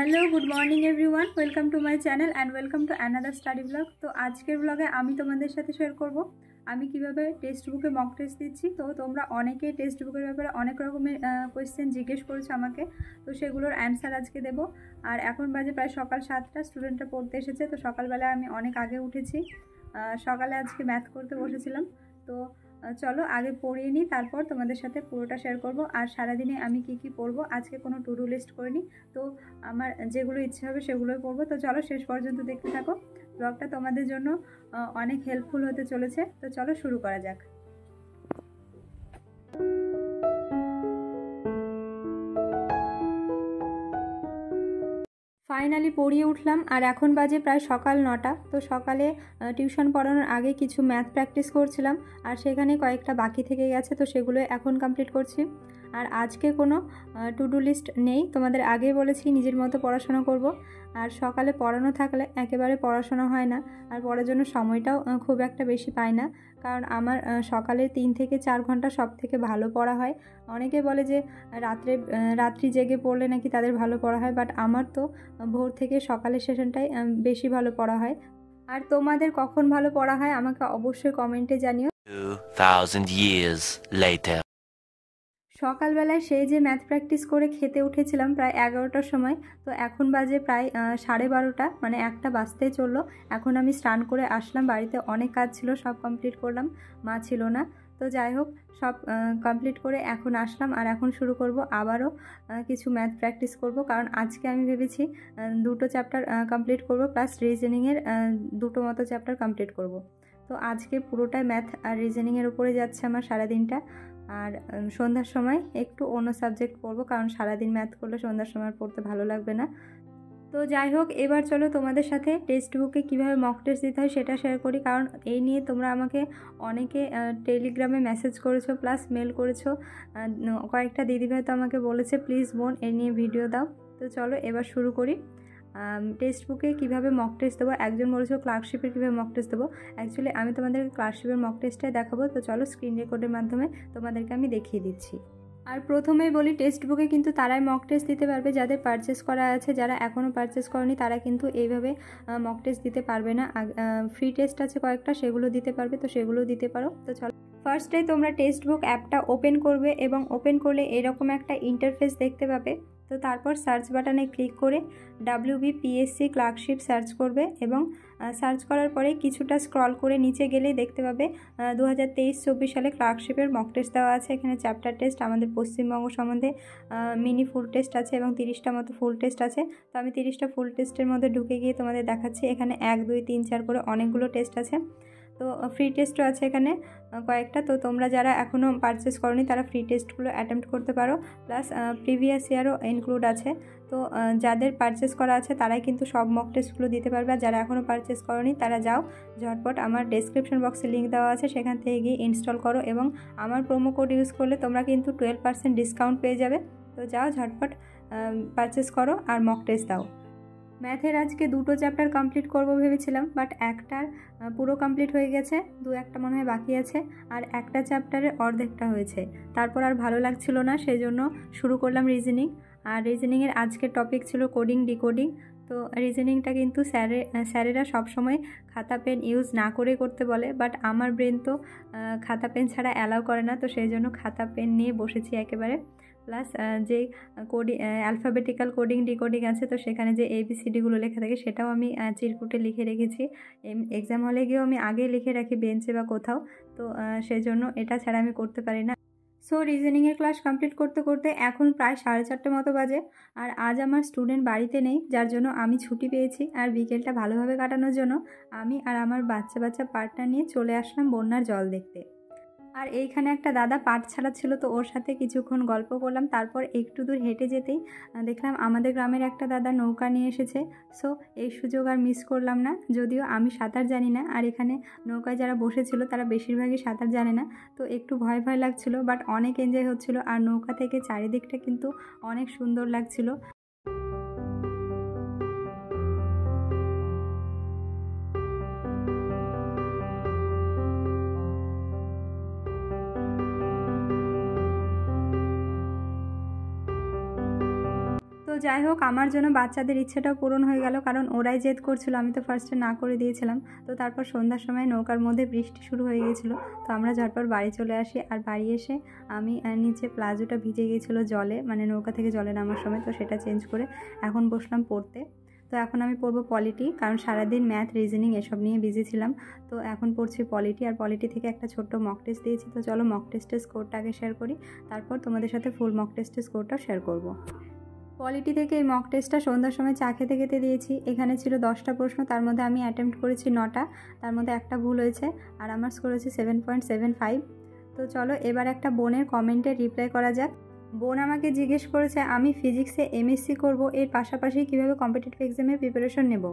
Hello, good morning everyone, welcome to my channel and welcome to another study blog. তো আজকের ব্লগে আমি তোমাদের সাথে শেয়ার করব আমি কিভাবে টেক্সট বুকে মক টেস্ট দিচ্ছি। তো তোমরা অনেকেই টেক্সট বুকের ব্যাপারে অনেক রকমের কোয়েশ্চেন জিজ্ঞেস করেছো আমাকে, তো সেগুলোর অ্যান্সার আজকে দেব। আর এখন বাজে প্রায় সকাল 7টা, স্টুডেন্টরা পড়তে এসেছে। তো সকালবেলা আমি অনেক আগে উঠেছি, সকালে আজকে ম্যাথ করতে বসেছিলাম। তো চলো আগে পড়িয়ে নিই, তারপর তোমাদের সাথে পুরোটা শেয়ার করব। আর সারাদিনে আমি কি কি পড়বো, আজকে কোনো টু ডু লিস্ট করিনি, তো আমার যেগুলো ইচ্ছে হবে সেগুলোই পড়বো। তো চলো শেষ পর্যন্ত দেখতে থাকো, ব্লগটা তোমাদের জন্য অনেক হেল্পফুল হতে চলেছে। তো চলো শুরু করা যাক। ফাইনালি পড়িয়ে উঠলাম, আর এখন বাজে প্রায় সকাল 9টা। তো সকালে টিউশন পড়ানোর আগে কিছু ম্যাথ প্র্যাকটিস করছিলাম, আর সেখানে কয়েকটা বাকি থেকে গেছে, তো সেগুলো এখন কমপ্লিট করছি। আর আজকে কোনো টু ডু লিস্ট নেই, তোমাদের আগেই বলেছি নিজের মতো পড়াশোনা করব। আর সকালে পড়ানো থাকলে একেবারে পড়াশোনা হয় না, আর পড়ার জন্য সময়টাও খুব একটা বেশি পাই না, কারণ আমার সকালে 3 থেকে 4 ঘন্টা সব থেকে ভালো পড়া হয়। অনেকে বলে যে রাত্রি জেগে পড়লে নাকি তাদের ভালো পড়া হয়, বাট আমার তো ভোর থেকে সকালের সেশনটাই বেশি ভালো পড়া হয়। আর তোমাদের কখন ভালো পড়া হয় আমাকে অবশ্যই কমেন্টে জানিও। 2000 years later. সকালবেলায় সেই যে ম্যাথ প্র্যাকটিস করে খেতে উঠেছিলাম প্রায় 11টার সময়, তো এখন বাজে প্রায় 12:30, মানে 1টা বাজতেই চললো। এখন আমি স্নান করে আসলাম, বাড়িতে অনেক কাজ ছিল, সব কমপ্লিট করলাম, মা ছিল না। তো যাই হোক, সব কমপ্লিট করে এখন আসলাম, আর এখন শুরু করব আবারও কিছু ম্যাথ প্র্যাকটিস করব, কারণ আজকে আমি ভেবেছি 2টো চ্যাপ্টার কমপ্লিট করব, প্লাস রিজনিংয়ের 2টো মতো চ্যাপ্টার কমপ্লিট করব। তো আজকে পুরোটাই ম্যাথ আর রিজনিংয়ের উপরে যাচ্ছে আমার সারাদিনটা। আর সন্ধ্যার সময় একটু অন্য সাবজেক্ট পড়বো, কারণ সারাদিন ম্যাথ করলে সন্ধ্যার সময় পড়তে ভালো লাগবে না। তো যাই হোক, এবার চলো তোমাদের সাথে টেক্সট বুকে কীভাবে মক টেস্ট দিতে হয় সেটা শেয়ার করি, কারণ এই নিয়ে তোমরা আমাকে অনেকে টেলিগ্রামে মেসেজ করেছো, প্লাস মেল করেছো। কয়েকটা দিদিভাই তো আমাকে বলেছে প্লিজ বোন এই নিয়ে ভিডিও দাও। তো চলো এবার শুরু করি। টেক্সট বুকে কীভাবে মক টেস্ট দেবো, একজন বলেছো ক্লার্কশিপের কীভাবে মক টেস্ট দেবো। অ্যাকচুয়ালি আমি তোমাদেরকে ক্লার্কশিপের মক টেস্টটাই দেখাবো। তো চলো স্ক্রিন রেকর্ডের মাধ্যমে তোমাদেরকে আমি দেখিয়ে দিচ্ছি। আর প্রথমেই বলি, টেক্সট বুকে কিন্তু তারাই মক টেস্ট দিতে পারবে যাদের পারচেস করা আছে, যারা এখনও পারচেস করেনি তারা কিন্তু এইভাবে মক টেস্ট দিতে পারবে না। ফ্রি টেস্ট আছে কয়েকটা, সেগুলো দিতে পারবে, তো সেগুলো দিতে পারো। তো চলো, ফার্স্টে তোমরা টেক্সট বুক অ্যাপটা ওপেন করবে, এবং ওপেন করলে এরকম একটা ইন্টারফেস দেখতে পাবে। তো তারপর সার্চ বাটনে ক্লিক করে WBPSC ক্লার্কশিপ সার্চ করবে, এবং সার্চ করার পরে কিছুটা স্ক্রল করে নিচে গেলেই দেখতে পাবে 2023-24 সালে ক্লার্কশিপের মক টেস্ট দেওয়া আছে। এখানে চ্যাপ্টার টেস্ট, আমাদের পশ্চিমবঙ্গ সম্বন্ধে মিনি ফুল টেস্ট আছে, এবং 30টা মতো ফুল টেস্ট আছে। তো আমি 30টা ফুল টেস্টের মধ্যে ঢুকে গিয়ে তোমাদের দেখাচ্ছি। এখানে 1, 2, 3, 4 করে অনেকগুলো টেস্ট আছে। তো ফ্রি টেস্টও আছে এখানে কয়েকটা। তো তোমরা যারা এখনও পারচেস করোনি তারা ফ্রি টেস্টগুলো অ্যাটেম্প্ট করতে পারো, প্লাস প্রিভিয়াস ইয়ারও ইনক্লুড আছে। তো যাদের পারচেস করা আছে তারাই কিন্তু সব মক টেস্টগুলো দিতে পারবে, আর যারা এখনও পারচেস করোনি তারা যাও ঝটপট, আমার ডেসক্রিপশন বক্সে লিঙ্ক দেওয়া আছে, সেখান থেকে গিয়ে ইনস্টল করো, এবং আমার প্রোমো কোড ইউজ করলে তোমরা কিন্তু 12% ডিসকাউন্ট পেয়ে যাবে। তো যাও ঝটপট পারচেস করো আর মক টেস্ট দাও। ম্যাথের আজকে 2টো চ্যাপ্টার কমপ্লিট করব ভেবেছিলাম, বাট একটার পুরো কমপ্লিট হয়ে গেছে, 1টা মনে হয় বাকি আছে, আর একটা চ্যাপ্টারের অর্ধেকটা হয়েছে। তারপর আর ভালো লাগছিল না, সেই জন্য শুরু করলাম রিজনিং। আর রিজনিংয়ের আজকের টপিক ছিল কোডিং ডিকোডিং। তো রিজনিংটা কিন্তু স্যারেরা সবসময় খাতা পেন ইউজ না করে করতে বলে, বাট আমার ব্রেন তো খাতা পেন ছাড়া অ্যালাউ করে না, তো সেই জন্য খাতা পেন নিয়ে বসেছি একেবারে। প্লাস যে অ্যালফাবেটিক্যাল কোডিং ডিকোডিং আছে, তো সেখানে যে ABCDগুলো লেখা থাকে সেটাও আমি চিরকুটে লিখে রেখেছি। এক্সাম হলে গিয়েও আমি আগে লিখে রাখি বেঞ্চে বা কোথাও, তো সেই জন্য এটা ছাড়া আমি করতে পারি না। সো রিজনিংয়ের ক্লাস কমপ্লিট করতে করতে এখন প্রায় 4:30 মতো বাজে, আর আজ আমার স্টুডেন্ট বাড়িতে নেই, যার জন্য আমি ছুটি পেয়েছি। আর বিকেলটা ভালোভাবে কাটানোর জন্য আমি আর আমার বাচ্চা পার্টনার নিয়ে চলে আসলাম বন্যার জল দেখতে। আর এইখানে একটা দাদা পাট ছাড়াচ্ছিল, তো ওর সাথে কিছুক্ষণ গল্প করলাম। তারপর একটু দূর হেঁটে যেতেই দেখলাম আমাদের গ্রামের একটা দাদা নৌকা নিয়ে এসেছে। সো এই সুযোগ আর মিস করলাম না, যদিও আমি সাঁতার জানি না, আর এখানে নৌকায় যারা বসেছিল তারা বেশিরভাগই সাঁতার জানে না, তো একটু ভয় ভয় লাগছিল, বাট অনেক এনজয় হচ্ছিল। আর নৌকা থেকে চারিদিকটা কিন্তু অনেক সুন্দর লাগছিল। তো তো যাই হোক, আমার জন্য বাচ্চাদের ইচ্ছেটাও পূরণ হয়ে গেল, কারণ ওরাই জেদ করছিল, আমি তো ফার্স্টে না করে দিয়েছিলাম। তো তারপর সন্ধ্যার সময় নৌকার মধ্যে বৃষ্টি শুরু হয়ে গিয়েছিলো, তো আমরা ঝটপট বাড়ি চলে আসি। আর বাড়ি এসে আমি নিচে প্লাজোটা ভিজে গিয়েছিলো জলে, মানে নৌকা থেকে জলে নামার সময়, তো সেটা চেঞ্জ করে এখন বসলাম পড়তে। তো এখন আমি পড়বো পলিটি, কারণ সারাদিন ম্যাথ, রিজনিং এসব নিয়ে বিজি ছিলাম। তো এখন পড়ছি পলিটি, আর পলিটি থেকে একটা ছোট্ট মক টেস্ট দিয়েছি। তো চলো মক টেস্টের স্কোরটা আগে শেয়ার করি, তারপর তোমাদের সাথে ফুল মক টেস্টের স্কোরটা শেয়ার করব। পলিটি থেকে এই মক টেস্টটা সন্ধ্যার সময় চা খেতে খেতে দিয়েছি। এখানে ছিল 10টা প্রশ্ন, তার মধ্যে আমি অ্যাটেম্প্ট করেছি 9টা, তার মধ্যে একটা ভুল হয়েছে, আর আমার স্কোর হয়েছে 7.75। তো চলো এবার একটা বোনের কমেন্টে রিপ্লাই করা যাক। বোন আমাকে জিজ্ঞেস করেছে আমি ফিজিক্সে এমএসসি করব, এর পাশাপাশি কীভাবে কম্পিটিটিভ এক্সামের প্রিপারেশন নেব।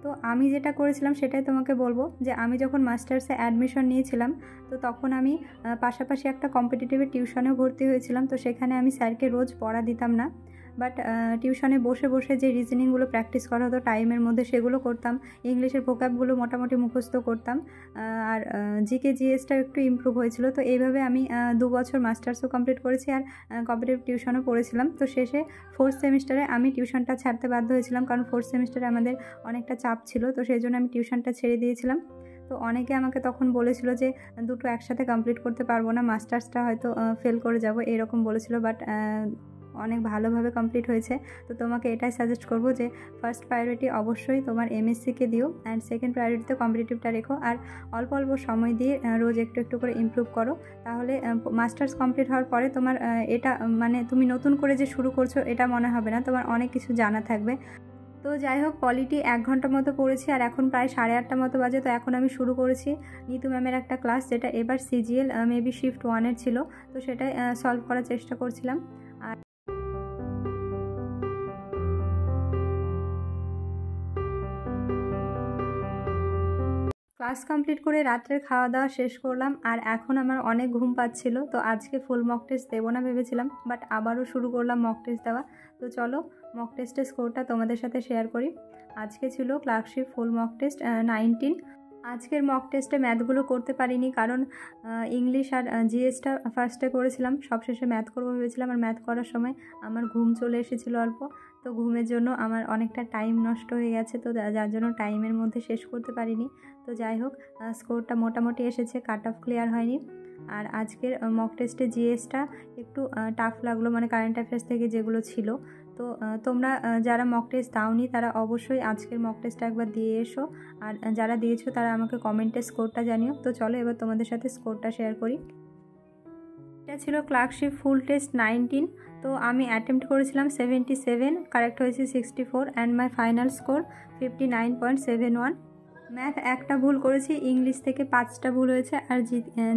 তো আমি যেটা করেছিলাম সেটাই তোমাকে বলবো, যে আমি যখন মাস্টার্সে অ্যাডমিশন নিয়েছিলাম, তো তখন আমি পাশাপাশি একটা কম্পিটিটিভের টিউশনেও ভর্তি হয়েছিলাম। তো সেখানে আমি স্যারকে রোজ পড়া দিতাম না, বাট টিউশনে বসে বসে যে রিজনিংগুলো প্র্যাকটিস করা হতো টাইমের মধ্যে, সেগুলো করতাম। ইংলিশের ভোকাবগুলো মোটামুটি মুখস্থ করতাম, আর জিকে জিএসটা একটু ইমপ্রুভ হয়েছিল। তো এইভাবে আমি 2 বছর মাস্টার্সও কমপ্লিট করেছি, আর কম্পিটিটিভ টিউশনও পড়েছিলাম। তো শেষে 4th সেমিস্টারে আমি টিউশনটা ছাড়তে বাধ্য হয়েছিলাম, কারণ 4th সেমিস্টারে আমাদের অনেকটা চাপ ছিল, তো সেই জন্য আমি টিউশনটা ছেড়ে দিয়েছিলাম। তো অনেকে আমাকে তখন বলেছিল যে দুটো একসাথে কমপ্লিট করতে পারবো না, মাস্টার্সটা হয়তো ফেল করে যাব, এরকম বলেছিল। বাট অনেক ভালোভাবে কমপ্লিট হয়েছে। তো তোমাকে এটাই সাজেস্ট করব যে ফার্স্ট প্রায়োরিটি অবশ্যই তোমার এমএসসিকে দিও, অ্যান্ড সেকেন্ড প্রায়োরিটিতে কম্পিটিটিভটা রেখো, আর অল্প অল্প সময় দিয়ে রোজ একটু একটু করে ইমপ্রুভ করো। তাহলে মাস্টার্স কমপ্লিট হওয়ার পরে তোমার এটা মানে তুমি নতুন করে যে শুরু করছো এটা মনে হবে না, তোমার অনেক কিছু জানা থাকবে। তো যাই হোক, পলিটি 1 ঘন্টা মতো পড়েছি, আর এখন প্রায় 8:30 মতো বাজে। তো এখন আমি শুরু করেছি নিতু ম্যামের একটা ক্লাস, যেটা এবার সিজিএল মেবি শিফট 1-এর ছিল। তো সেটাই সলভ করার চেষ্টা করছিলাম। আর ক্লাস কমপ্লিট করে রাত্রের খাওয়া দাওয়া শেষ করলাম, আর এখন আমার অনেক ঘুম পাচ্ছিল। তো আজকে ফুল মক টেস্ট দেবো না ভেবেছিলাম, বাট আবারও শুরু করলাম মক টেস্ট দেওয়া। তো চলো মক টেস্টের স্কোরটা তোমাদের সাথে শেয়ার করি। আজকে ছিল ক্লার্কশিপ ফুল মক টেস্ট 19। আজকের মক টেস্টে ম্যাথগুলো করতে পারিনি, কারণ ইংলিশ আর জিএসটা ফার্স্টে করেছিলাম, সবশেষে ম্যাথ করবো ভেবেছিলাম। আর ম্যাথ করার সময় আমার ঘুম চলে এসেছিলো অল্প, তো ঘুমের জন্য আমার অনেকটা টাইম নষ্ট হয়ে গেছে। তো যার জন্য টাইমের মধ্যে শেষ করতে পারিনি। তো যাই হোক, স্কোরটা মোটামুটি এসেছে, কাট অফ ক্লিয়ার হয়নি। আর আজকের মক টেস্টে জিএসটা একটু টাফ লাগলো, মানে কারেন্ট অ্যাফেয়ার্স থেকে যেগুলো ছিল। তো তোমরা যারা মক টেস্ট দাওনি তারা অবশ্যই আজকের মক টেস্টটা একবার দিয়ে এসো, আর যারা দিয়েছো তারা আমাকে কমেন্টে স্কোরটা জানিও। তো চলো এবার তোমাদের সাথে স্কোরটা শেয়ার করি। এটা ছিল ক্লার্কশিপ ফুল টেস্ট 19। তো আমি অ্যাটেম্প্ট করেছিলাম 77, কারেক্ট হয়েছে 64, and my final score 59.71। Math একটা ভুল করেছি, ইংলিশ থেকে 5টা ভুল হয়েছে, আর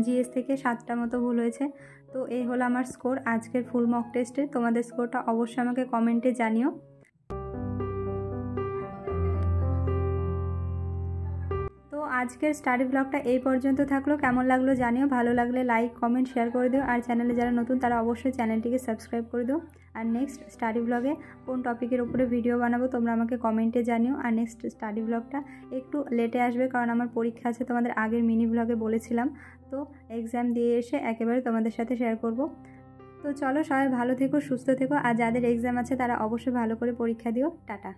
জিএস থেকে 7টা মতো ভুল হয়েছে। তো এই হলো আমার স্কোর আজকের ফুল মক টেস্টে। তোমাদের স্কোরটা অবশ্যই আমাকে কমেন্টে জানিও। তো আজকের স্টাডি ব্লগটা এই পর্যন্ত থাকলো, কেমন লাগলো জানিও। ভালো লাগলে লাইক কমেন্ট শেয়ার করে দিও, আর চ্যানেলে যারা নতুন তারা অবশ্যই চ্যানেলটিকে সাবস্ক্রাইব করে দিও। আর নেক্সট স্টাডি ব্লগে কোন টপিকের উপরে ভিডিও বানাবো তোমরা আমাকে কমেন্টে জানিও। আর নেক্সট স্টাডি ব্লগটা একটু লেটে আসবে, কারণ আমার পরীক্ষা আছে, তোমাদের আগের মিনি ব্লগে বলেছিলাম। তো এক্সাম দিয়ে এসে একেবারে তোমাদের সাথে শেয়ার করব। তো চলো সবাই ভালো থেকো, সুস্থ থেকো, আর যাদের এক্সাম আছে তারা অবশ্যই ভালো করে পরীক্ষা দিও। টাটা।